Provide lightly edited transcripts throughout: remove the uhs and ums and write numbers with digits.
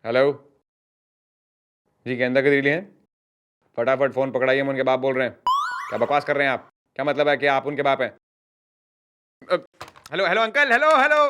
Hello जी, गेंदा कदरीली हैं? फटाफट फ़ोन पकड़ाइए, हम उनके बाप बोल रहे हैं। क्या बकवास कर रहे हैं आप? क्या मतलब है कि आप उनके बाप हैं? Hello hello uncle, hello hello.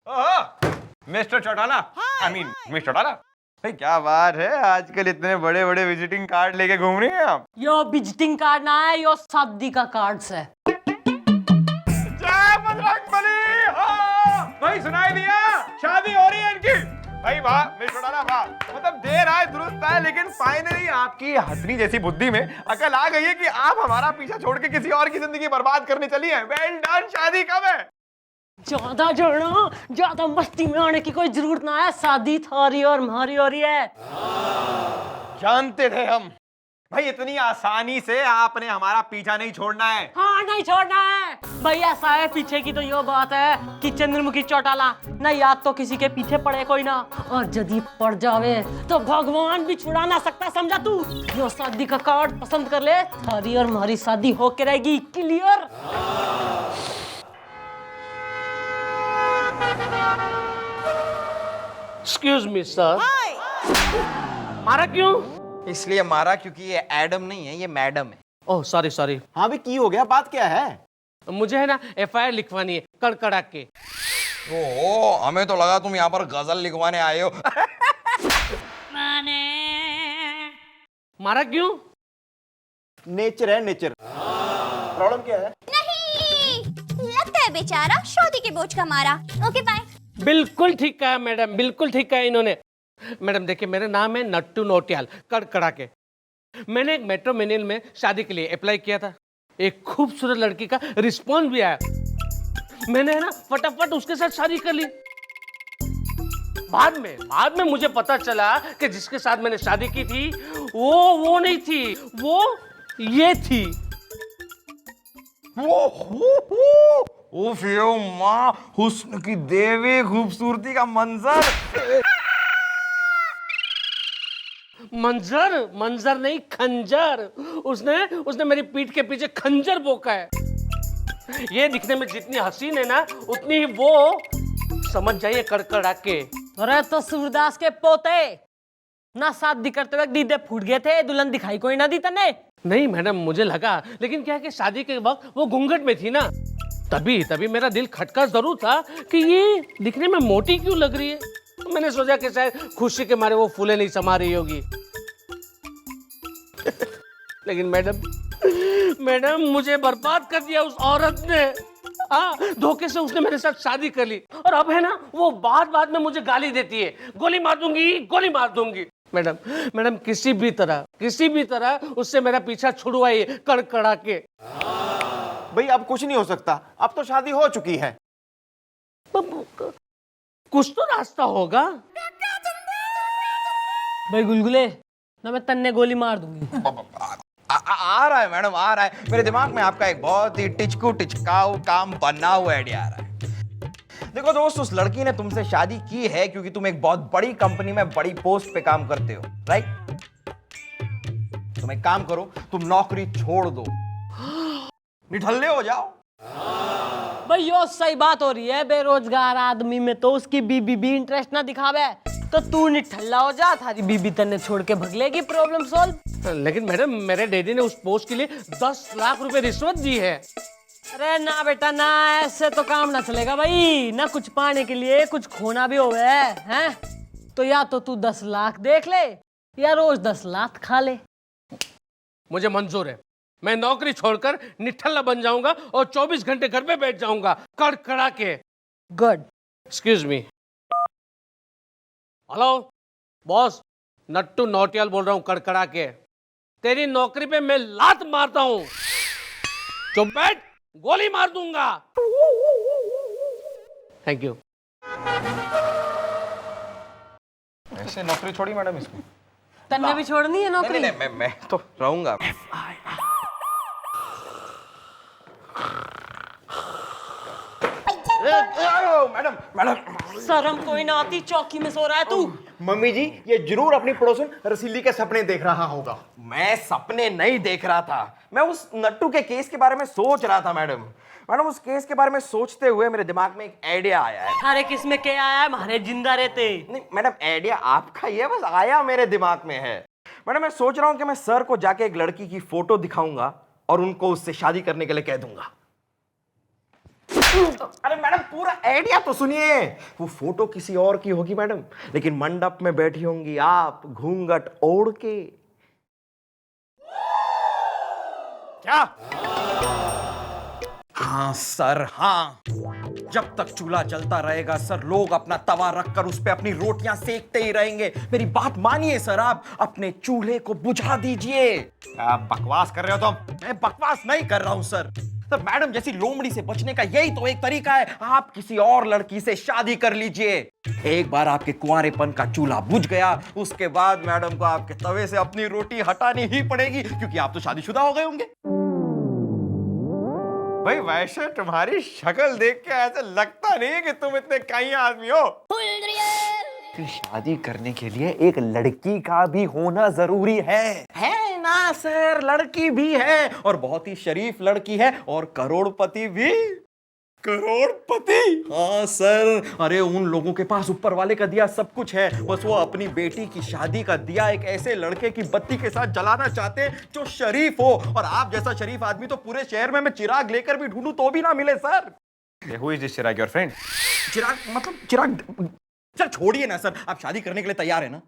ओहो mister Chautala, I mean miss Chautala. भाई क्या बात है, आजकल इतने बड़े बड़े विजिटिंग कार्ड लेके घूम रही हैं आप। यो विजिटिंग कार्ड ना है, यो शादी का कार्ड है। जय बजरंगबली। हाँ भाई सुनाई दिया, शादी हो रही है इनकी। भाई वाह मिस चौटाला वाह, मतलब देर आए दुरुस्त आए, लेकिन फाइनली आपकी हथनी जैसी बुद्धि में अकल आ गई है कि आप हमारा पीछा छोड़ के किसी और की जिंदगी बर्बाद करने चली हैं। Well done. शादी कब है? ज्यादा जोड़ना, ज्यादा मस्ती में आने की कोई जरूरत ना है। शादी थारी और हमारी हो रही है। जानते थे हम भाई, इतनी आसानी से आपने हमारा पीछा नहीं छोड़ना है। हाँ नहीं छोड़ना है भाई। ऐसा है पीछे की तो यो बात है कि चंद्रमुखी चौटाला ना याद तो किसी के पीछे पड़े कोई ना, और यदि पड़ जावे तो भगवान भी छुड़ा ना सकता, समझा तू। यो शादी का कार्ड पसंद कर ले, थारी और हमारी शादी होके रहेगी। क्लियर? Excuse me sir. मारा क्यों? इसलिए मारा क्योंकि ये एडम नहीं है, ये मैडम है। Oh sorry sorry. हाँ भी की हो गया, बात क्या है? मुझे है ना एफआईआर लिखवानी है कड़कड़ा के। ओहो, हमें तो लगा तुम यहाँ पर गजल लिखवाने आए हो। मारा क्यों? नेचर है नेचर। प्रॉब्लम क्या है? नहीं, लगता है बेचारा शादी के बोझ का मारा। Okay bye. बिल्कुल ठीक कहा मैडम, बिल्कुल ठीक कहा इन्होंने। मैडम देखिए, मेरा नाम है नट्टू नोटियाल कड़कड़ा के। मैंने एक मैट्रिमोनियल में शादी के लिए अप्लाई किया था। एक खूबसूरत लड़की का रिस्पॉन्स भी आया। मैंने है ना फटाफट उसके साथ शादी कर ली। बाद में मुझे पता चला कि जिसके साथ मैंने शादी की थी वो नहीं थी, वो ये थी। उफ यो माँ, हुस्न की देवी, खूबसूरती का मंजर। मंजर नहीं, खंजर। उसने मेरी पीठ के पीछे खंजर बोका है। ये दिखने में जितनी हसीन है ना, उतनी ही वो, समझ जाइए, कड़कड़ा के। अरे तो सूरदास के पोते ना शादी करते वक्त दीदे फूट गए थे, दुल्हन दिखाई कोई ना दी तने। नहीं मैडम, मुझे लगा, लेकिन क्या है कि शादी के वक्त वो घूंघट में थी ना, तभी मेरा दिल खटका जरूर था कि ये दिखने में मोटी क्यों लग रही है। तो मैंने सोचा कि शायद खुशी के मारे वो फूले नहीं समा रही होगी। लेकिन मैडम मुझे बर्बाद कर दिया उस औरत ने। हाँ, धोखे से उसने मेरे साथ शादी कर ली, और अब है ना वो बाद में मुझे गाली देती है, गोली मार दूंगी। मैडम किसी भी तरह उससे मेरा पीछा छुड़वाइए कड़कड़ा के। भाई अब कुछ नहीं हो सकता, अब तो शादी हो चुकी है। कुछ तो रास्ता होगा। भाई गुलगुले ना, मैं तन्ने गोली मार दूंगी। आ रहा है मैडम, आ रहा है। मेरे दिमाग में आपका एक बहुत ही टिचकाऊ काम बना हुआ आइडिया आ रहा है। देखो दोस्त, उस लड़की ने तुमसे शादी की है क्योंकि तुम एक बहुत बड़ी कंपनी में बड़ी पोस्ट पे काम करते हो, राइट? तुम एक काम करो, तुम नौकरी छोड़ दो, निठल्ले हो जाओ। भाई यो सही बात हो रही है। बेरोजगार आदमी में तो उसकी बीबी भी इंटरेस्ट ना दिखावे, तो तू निठल्ला हो जा, थारी बीबी तन्ने छोड़ के भगलेगी, प्रॉब्लम सॉल्व। लेकिन मैडम, मेरे डैडी ने उस पोस्ट के लिए 10 लाख रुपए रिश्वत दी है। अरे ना बेटा ना, ऐसे तो काम ना चलेगा भाई। ना कुछ पाने के लिए कुछ खोना भी होवे हैं। तो या तो तू 10 लाख देख ले, या रोज 10 लाख खा ले। मुझे मंजूर है। मैं नौकरी छोड़कर निठल्ला बन जाऊंगा और 24 घंटे घर पे बैठ जाऊंगा कड़कड़ा के। Good. Excuse me. Hello boss, Nattu Nautiyal बोल रहा हूं कड़कड़ा के। तेरी नौकरी पे मैं लात मारता हूं, चुप बैठ, गोली मार दूंगा। Thank you. ऐसे नौकरी छोड़ी मैडम इसको? तन्ने भी छोड़नी है नौकरी? नहीं, मैं तो रहूंगा। मैडम मैडम शर्म कोई ना आती, चौकी में सो रहा है तू। मम्मी जी ये जरूर अपनी पड़ोसन रसीली के सपने देख रहा होगा। मैं सपने नहीं देख रहा था, मैं उस नट्टू के केस के बारे में सोच रहा था मैडम। मैडम उस केस के बारे में सोचते हुए मेरे दिमाग में एक आइडिया आया है। अरे किसमें क्या आया है, हमारे जिंदा रहते। नहीं मैडम, आइडिया आपका ही है, बस आया मेरे दिमाग में है। मैडम मैं सोच रहा हूं कि मैं सर को जाके एक लड़की की फोटो दिखाऊंगा और उनको उससे शादी करने के लिए कह दूंगा। अरे मैडम पूरा आइडिया तो सुनिए। वो फोटो किसी और की होगी मैडम, लेकिन मंडप में बैठी होंगी आप घूंघट ओढ़ के। क्या? हाँ सर हाँ, जब तक चूल्हा जलता रहेगा सर, लोग अपना तवा रखकर उस पे अपनी रोटियां सेकते ही रहेंगे। मेरी बात मानिए सर, आप अपने चूल्हे को बुझा दीजिए। आप बकवास कर रहे हो तुम? मैं बकवास नहीं कर रहा हूं सर। मैडम जैसी लोमड़ी से बचने का यही तो एक तरीका है, आप किसी और लड़की से शादी कर लीजिए। एक बार आपके कुंवारेपन का चूल्हा बुझ गया, उसके बाद मैडम को आपके तवे से अपनी रोटी हटानी ही पड़ेगी, क्योंकि आप तो शादीशुदा हो गए होंगे। भाई वैसे तुम्हारी शक्ल देख के ऐसा लगता नहीं है कि तुम इतने कहीं आदमी हो। शादी करने के लिए एक लड़की का भी होना जरूरी है ना सर? लड़की भी है और बहुत ही शरीफ लड़की है और करोड़पति भी। करोड़पति? हाँ सर, अरे उन लोगों के पास ऊपर वाले का दिया सब कुछ है, बस वो अपनी बेटी की शादी का दिया एक ऐसे लड़के की बत्ती के साथ जलाना चाहते हैं जो शरीफ हो। और आप जैसा शरीफ आदमी तो पूरे शहर में मैं चिराग लेकर भी ढूंढूं तो भी ना मिले sir. Who is this Chirag, your friend? चिराग मतलब चिराग, सर छोड़िए ना सर, आप शादी करने के लिए तैयार है ना?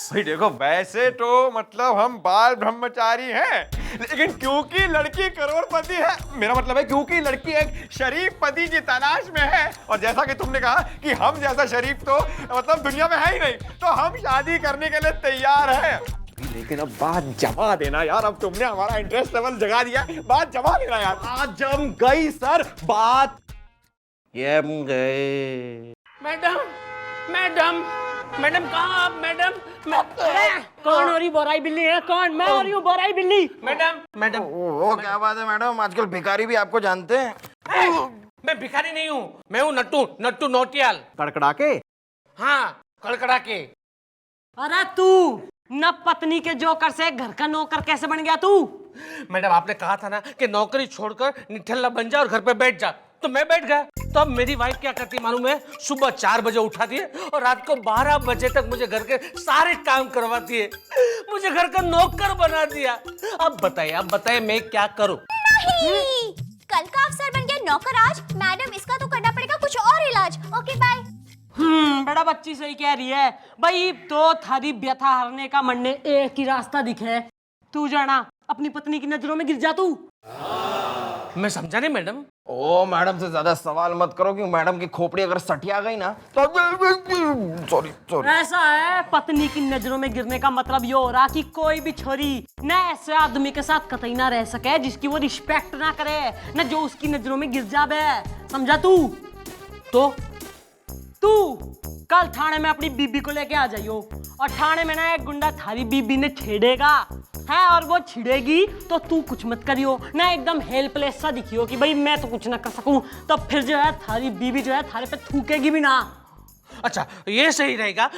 भाई देखो वैसे तो मतलब हम बाल ब्रह्मचारी हैं, लेकिन क्योंकि लड़की करोड़पति है, मेरा मतलब है क्योंकि लड़की एक शरीफ पति की तलाश में है, और जैसा कि तुमने कहा कि हम जैसा शरीफ तो मतलब दुनिया में है ही नहीं, तो हम शादी करने के लिए तैयार हैं। लेकिन अब बात जमा देना यार, अब तुमने हमारा इंटरेस्ट लेवल जगा दिया, बात जमा देना यार। आज जम गई सर बात, जम गए। मैडम मैडम मैडम कहाँ आप मैडम? कौन हो रही बोराई बिल्ली है? कौन? मैं हो रही हूँ बोराई बिल्ली। मैडम मैडम ओ क्या बात है मैडम, आजकल भिखारी भी आपको जानते हैं। मैं भिखारी नहीं हूँ, मैं हूँ नट्टू, नट्टू नौटियाल। कड़कड़ा के? हाँ कड़कड़ा के। अरे तू न पत्नी के जोकर से घर का नौकर कैसे बन गया तू? मैडम आपने कहा था ना कि नौकरी छोड़कर निठल्ला बन जा और घर पे बैठ जा, तो मैं बैठ गया। तो अब मेरी वाइफ क्या करती मालूम है? सुबह 4 बजे उठाती है और रात को 12 बजे तक मुझे घर के सारे काम करवाती है, मुझे घर का नौकर बना दिया। अब बताइए मैं क्या करूं? नहीं, कल का अफसर बन गया नौकर आज। मैडम इसका तो करना पड़ेगा कुछ और इलाज। Okay bye. बड़ा बच्ची सही कह रही है भाई, तो थारी व्यथा हरने का मन ने एक ही रास्ता दिखे, तू जाना अपनी पत्नी की नजरों में गिर जा तू। मैं समझा नहीं मैडम। ओ मैडम से ज्यादा सवाल मत करो, कि मैडम की खोपड़ी अगर सटिया गई ना तो सॉरी। ऐसा है, पत्नी की नजरों में गिरने का मतलब ये हो रहा कि कोई भी छोरी न ऐसे आदमी के साथ कतई ना रह सके जिसकी वो रिस्पेक्ट ना करे, न जो उसकी नजरों में गिर जावे, समझा तू? तो तू कल थाने में अपनी बीबी को लेके आ जाइयो, और थाने में ना एक गुंडा थारी बीबी ने छेड़ेगा है, और वो छिड़ेगी तो तू कुछ मत करियो ना, एकदम हेल्पलेस सा दिखियो कि भाई मैं तो कुछ ना कर सकूं, तो फिर जो है थारी बीबी जो है थारे पे थूकेगी भी ना। अच्छा ये सही रहेगा,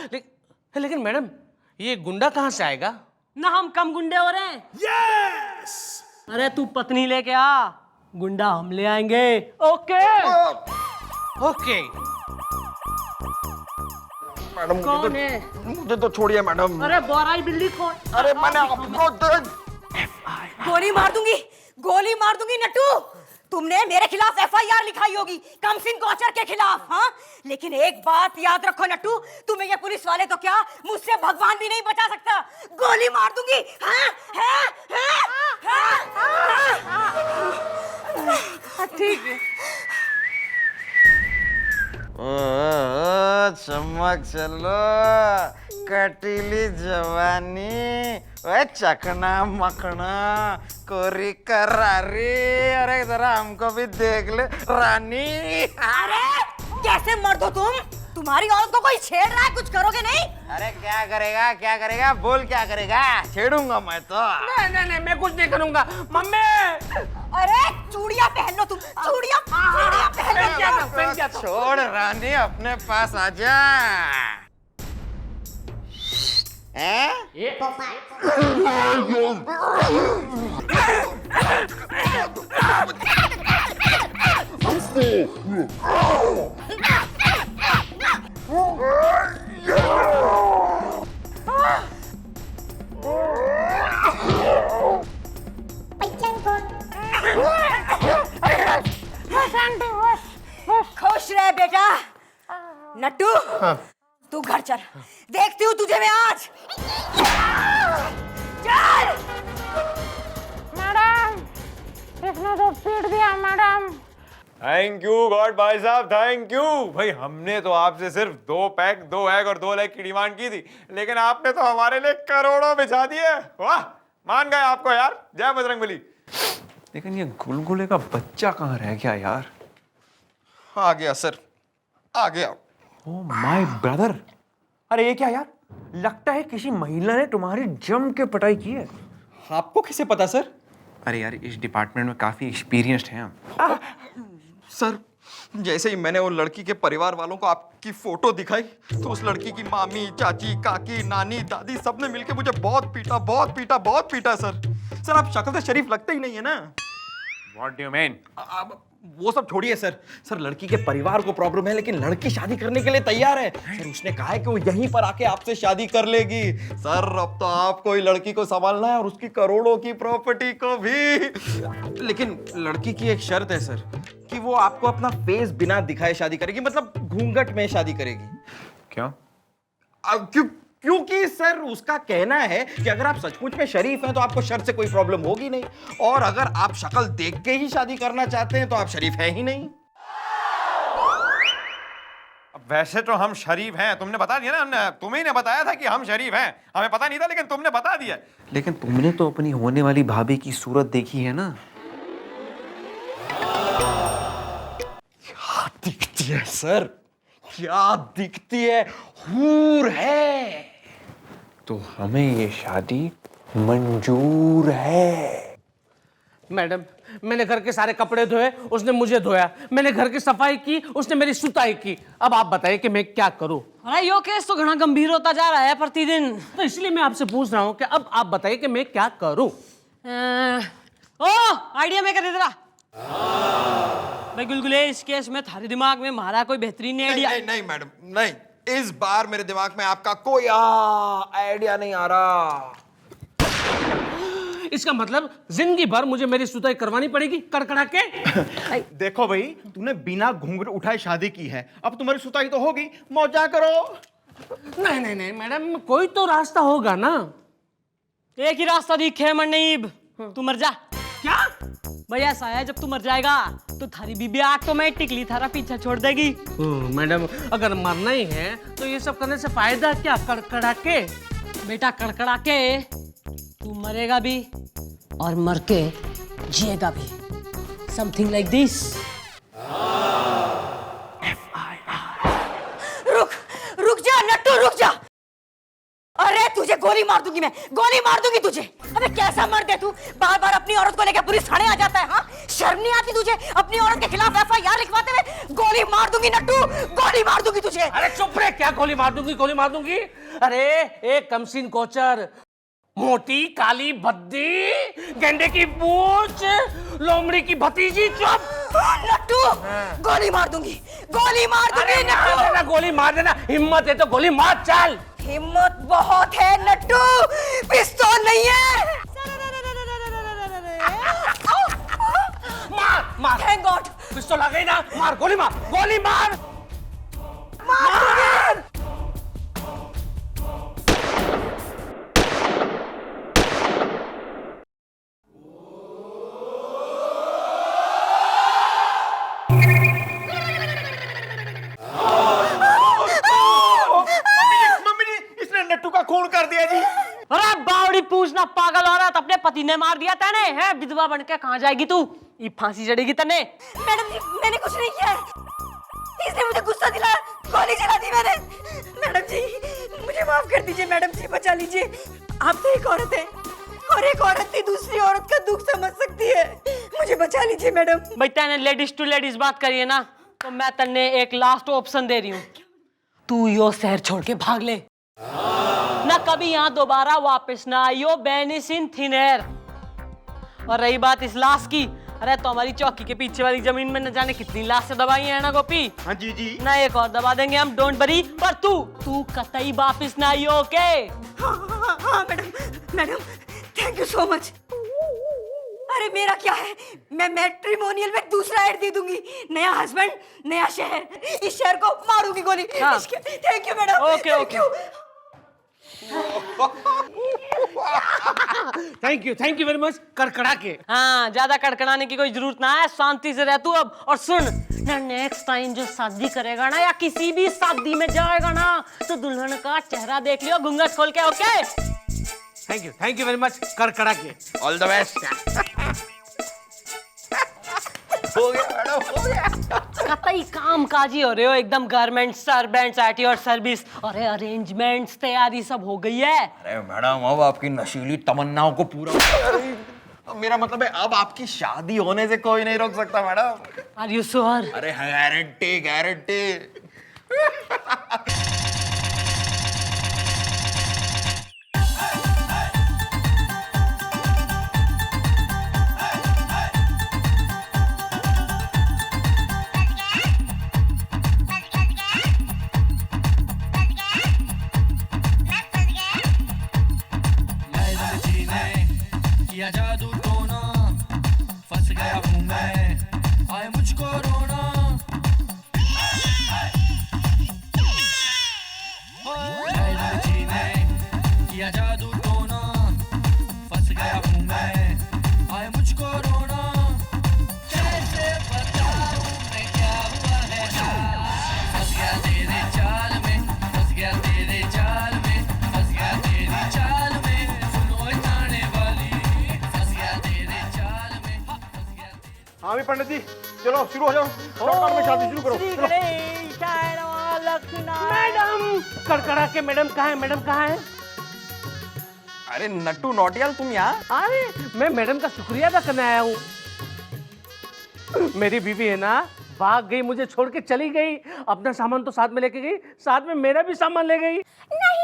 लेकिन मैडम ये गुंडा कहाँ से आएगा? ना हम कम गुंडे हो रहे हैं। यस! अरे तू पत्नी लेके आ, गुंडा हम ले आएंगे। Okay okay. मैडम कौन है? मुझे तो छोड़िए मैडम। अरे बोराई बिल्ली कौन? अरे मैंने आपको गोली मार दूंगी नट्टू। तुमने मेरे खिलाफ FIR लिखाई होगी कम सिंह कोचर के खिलाफ। हाँ, लेकिन एक बात याद रखो नट्टू, तुम्हें ये पुलिस वाले तो क्या, मुझसे भगवान भी नहीं बचा सकता। गोली मार दूंगी। ठीक है। चमक चलो कटीली जवानी, चकना मकना कोरी करारी, अरे जरा हमको भी देख ले रानी। अरे कैसे मर्द हो तुम? तुम्हारी औरत को कोई छेड़ रहा है, कुछ करोगे नहीं? अरे क्या करेगा बोल, क्या करेगा? छेड़ूंगा मैं तो। नहीं मैं कुछ नहीं करूंगा मम्मी। अरे चूड़ियां पहन लो तुम, चूड़ियां पहन लो। पहन क्या था? छोड़ रानी, अपने पास आजा। खुश रह बेटा। नट्टू तू घर चल, देखती हूँ तुझे मैं आज। चल। मैडम, इसने तो पीट दिया मैडम। थैंक यू गॉड भाई साहब, थैंक यू। भाई हमने तो आपसे सिर्फ 2 पैक 2 एग और 2 लेग की डिमांड की थी, लेकिन आपने तो हमारे लिए करोड़ों बिछा दिए। वाह, मान गए आपको यार। जय बजरंगबली। लेकिन ये गुलगुले का बच्चा कहाँ रह गया यार? आ गया सर, आ गया। Oh my brother. अरे ये क्या यार, लगता है किसी महिला ने तुम्हारी जम के पिटाई की है। आपको कैसे पता सर? अरे यार, इस डिपार्टमेंट में काफी एक्सपीरियंस्ड हैं हम। सर, जैसे ही मैंने वो लड़की के परिवार वालों को आपकी फोटो दिखाई तो उस लड़की की मामी, चाची, काकी, नानी, दादी सबने मिलके मुझे बहुत पीटा सर। सर आप शक्ल से शरीफ लगते ही नहीं है ना। What do you mean? अब वो सब छोड़िए सर। सर लड़की के परिवार को प्रॉब्लम है, लेकिन लड़की शादी करने के लिए तैयार है। सर उसने कहा है कि वो यहीं पर आके आपसे शादी कर लेगी। सर अब तो आपको ही लड़की को संभालना है और उसकी करोड़ों की प्रॉपर्टी को भी। लेकिन लड़की की एक शर्त है सर, कि वो आपको अपना फेस बिना दिखाए शादी करेगी, मतलब घूंघट में शादी करेगी। क्यों? क्योंकि सर उसका कहना है कि अगर आप सचमुच में शरीफ हैं तो आपको शर्त से कोई प्रॉब्लम होगी नहीं, और अगर आप शक्ल देख के ही शादी करना चाहते हैं तो आप शरीफ हैं ही नहीं। अब वैसे तो हम शरीफ हैं, तुमने बता दिया ना। हमने तुम्हें ने बताया था कि हम शरीफ हैं, हमें पता नहीं था, लेकिन तुमने बता दिया। लेकिन तुमने तो अपनी होने वाली भाभी की सूरत देखी है ना। क्या दिखती है सर, क्या दिखती है, हूर है। तो हमें ये शादी मंजूर है। मैडम, मैंने घर के सारे कपड़े धोए, उसने मुझे धोया। मैंने घर की सफाई की, उसने मेरी सुताई की। अब आप बताइए कि मैं क्या करूं? अरे यो केस तो घना गंभीर होता जा रहा है प्रतिदिन। तो इसलिए मैं आपसे पूछ रहा हूं कि अब आप बताइए कि मैं क्या करूं? आइडिया मैं कर तेरा। भाई गुलगुले, इस केस में थारे दिमाग में हमारा कोई बेहतरीन आइडिया? नहीं मैडम, नहीं। इस बार मेरे दिमाग में आपका कोई आइडिया नहीं आ रहा। इसका मतलब जिंदगी भर मुझे मेरी सुताई करवानी पड़ेगी कड़कड़ा के? देखो भाई, तूने बिना घूंघट उठाए शादी की है, अब तुम्हारी सुताई तो होगी, मौजा करो। नहीं मैडम, कोई तो रास्ता होगा ना। एक ही रास्ता दिखे मनईब, तू मर जा। क्या? भाई ऐसा है, जब तू मर जाएगा तो थारी बीबी ऑटोमेटिकली थारा पीछा छोड़ देगी। मैडम, अगर मरना ही है तो ये सब करने से फायदा क्या? कड़कड़ा के बेटा, कड़कड़ा के तू मरेगा भी और मर के जिएगा भी। Something like this. रुक जा नट्टू, रुक जा। अरे तुझे गोली मार दूंगी मैं, गोली मार दूंगी तुझे। अबे कैसा मर्द है तू, बार बार अपनी औरत को लेकर पुलिस थाने आ जाता है। हाँ, शर्म नहीं आती तुझे अपनी औरत के खिलाफ FIR लिखवाते हुए? गोली मार दूंगी नट्टू, गोली मार दूंगी तुझे। अरे चुप रहे, क्या गोली मार दूंगी, गोली मार दूंगी? अरे एक कमसीन कोचर, मोटी काली भद्दी, गेंडे की पूंछ, लोमड़ी की भतीजी। चुप नट्टू, गोली मार दूंगी, गोली मार दूंगी नट्टू। गोली मार देना, हिम्मत है तो गोली मार। चल, हिम्मत बहुत है नट्टू, पिस्तौल नहीं है। मार। थैंक गॉड, पिस्तौल आ गई ना, मार, गोली मार, गोली मार। मार। खून कर दिया जी। अरे बावड़ी पूछना पागल औरत, अपने पति ने मार दिया तने है, विधवा बनके कहाँ जाएगी तू? ये फांसी चढ़ेगी तने। मैडम जी, मैंने कुछ नहीं किया है, इसने मुझे गुस्सा दिलाया, गोली चला दी मैंने। मैडम जी मुझे माफ कर दीजिए, मैडम जी बचा लीजिए। आप तो एक औरत है और एक औरत ही दूसरी औरत का दुख समझ सकती है। मुझे बचा लीजिए मैडम। भाई तैने लेडीज टू लेडीज बात करिए ना, तो मैं तन्ने एक लास्ट ऑप्शन दे रही हूँ, तू यो शहर छोड़ के भाग ले ना, कभी यहाँ दोबारा वापस ना आइयो, बेनिस इन थिन एयर। और रही बात इस लाश की, अरे तो हमारी चौकी के पीछे वाली जमीन में न जाने कितनी लाश से दबाई है ना गोपी। हाँ जी जी। ना एक और दबा देंगे हम, डोंट वरी। पर तू कतई वापस ना आइयो, ओके? हाँ madam, madam thank you so much. अरे मेरा क्या है, मैं मैट्रिमोनियल में दूसरा ऐड दे दूंगी, नया हस्बैंड नया शहर, इस शहर को मारूंगी गोली। हाँ। Thank you madam. Okay, okay. Thank you very much. कड़कड़ा के। हाँ, ज्यादा कड़कड़ाने की कोई जरूरत ना है, शांति से रह तू अब। और सुन ना, नेक्स्ट टाइम जो शादी करेगा ना, या किसी भी शादी में जाएगा ना, तो दुल्हन का चेहरा देख लियो घूंघट खोल के, okay? Thank you very much. कड़कड़ा के। All the best. हो गया मैडम, हो गया। कतई काम काजी हो रहे हो एकदम, गारमेंट्स, सर्वेंट्स, आईटी और सर्विस, और अरेंजमेंट्स, तैयारी सब हो गई है। अरे मैडम, अब आपकी नशीली तमन्नाओं को पूरा अब मेरा मतलब है, अब आपकी शादी होने से कोई नहीं रोक सकता मैडम। Are you sure? अरे गारंटी गारंटी। किया जादू टोना, फंस गया हूँ मैं, आए मुझको रोना। मैडम जी ने किया जादू टोना, फंस गया हूँ मैं, आए मुझको रोना। कैसे बताऊँ मैं क्या हुआ है, फंस गया तेरे जाल में, फंस गया तेरे जाल में, फंस गया तेरी चाल में, सुनो जाने वाली, फंस गया तेरे जाल में, फंस गया। हाँ भी पंडित जी, चलो शुरू हो जाओ, शॉर्टकट में शादी शुरू करो। श्री गणेश लक्ष्मण। मैडम, कड़कड़ा के मैडम कहाँ है? मैडम कहाँ है? अरे नट्टू नौटियाल, तुम यहाँ? अरे मैं मैडम का शुक्रिया अदा करने आया हूँ। मेरी बीवी है ना, भाग गई, मुझे छोड़ के चली गई। अपना सामान तो साथ में लेके गई, साथ में मेरा भी सामान ले गई। नहीं।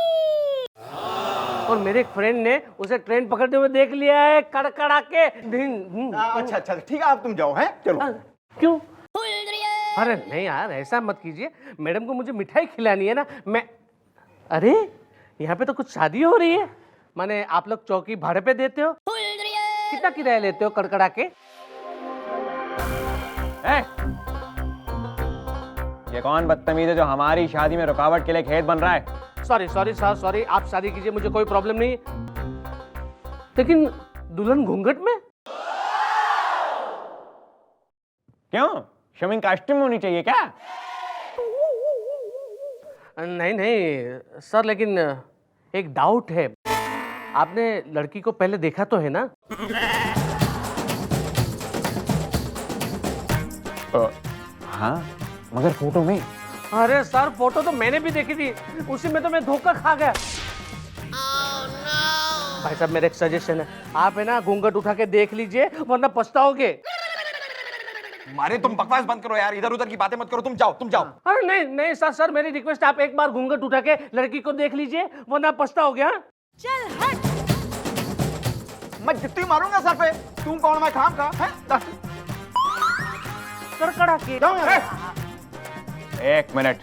और मेरे एक फ्रेंड ने उसे ट्रेन पकड़ते हुए देख लिया है, कड़कड़ा के। अच्छा अच्छा ठीक है, आप तुम जाओ, हैं चलो। क्यों? अरे नहीं यार, ऐसा मत कीजिए, मैडम को मुझे मिठाई खिलानी है ना। मैं अरे यहाँ पे तो कुछ शादी हो रही है, माने आप लोग चौकी भाड़े पे देते हो? कितना किराया लेते हो कड़कड़ा के? ये कौन बदतमीज है जो हमारी शादी में रुकावट के लिए खेत बन रहा है? Sorry sorry sir, sorry. आप शादी कीजिए, मुझे कोई प्रॉब्लम नहीं, लेकिन दुल्हन घूंघट में? क्यों, स्विमिंग कॉस्ट्यूम होनी चाहिए क्या? नहीं नहीं सर, लेकिन एक डाउट है। आपने लड़की को पहले देखा तो है ना? हाँ, मगर फोटो में। अरे सर, फोटो तो मैंने भी देखी थी, उसी में तो मैं धोखा खा गया। भाई साहब, मेरा एक सजेशन है, आप है ना घूंघट उठा के देख लीजिए, वरना पछताओगे। मारे, तुम बकवास बंद करो यार, इधर उधर की बातें मत करो, तुम जाओ, तुम जाओ। अरे नहीं नहीं सर, सर मेरी रिक्वेस्ट, आप एक बार घूंघट उठा के लड़की को देख लीजिए, वरना पछताओगे। हाँ, चल हट। मैं जितनी मारूंगा सर पे, तुम कौन मैं खाम का, हैं? कड़कड़ा के। जाओ यहाँ से। एक मिनट,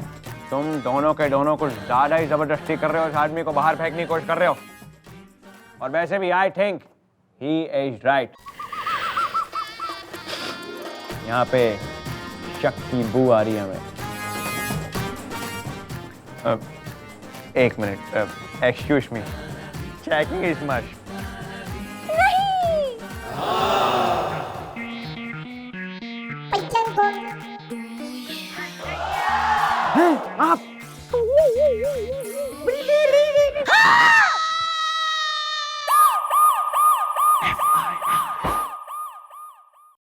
तुम दोनों के दोनों कुछ ज्यादा ही जबरदस्ती कर रहे हो, इस आदमी को बाहर फेंकने की कोशिश कर रहे हो। और वैसे भी I think he is right. यहाँ पे शक की बू आ रही है हमें। एक minute, excuse me, checking is must. नहीं। आप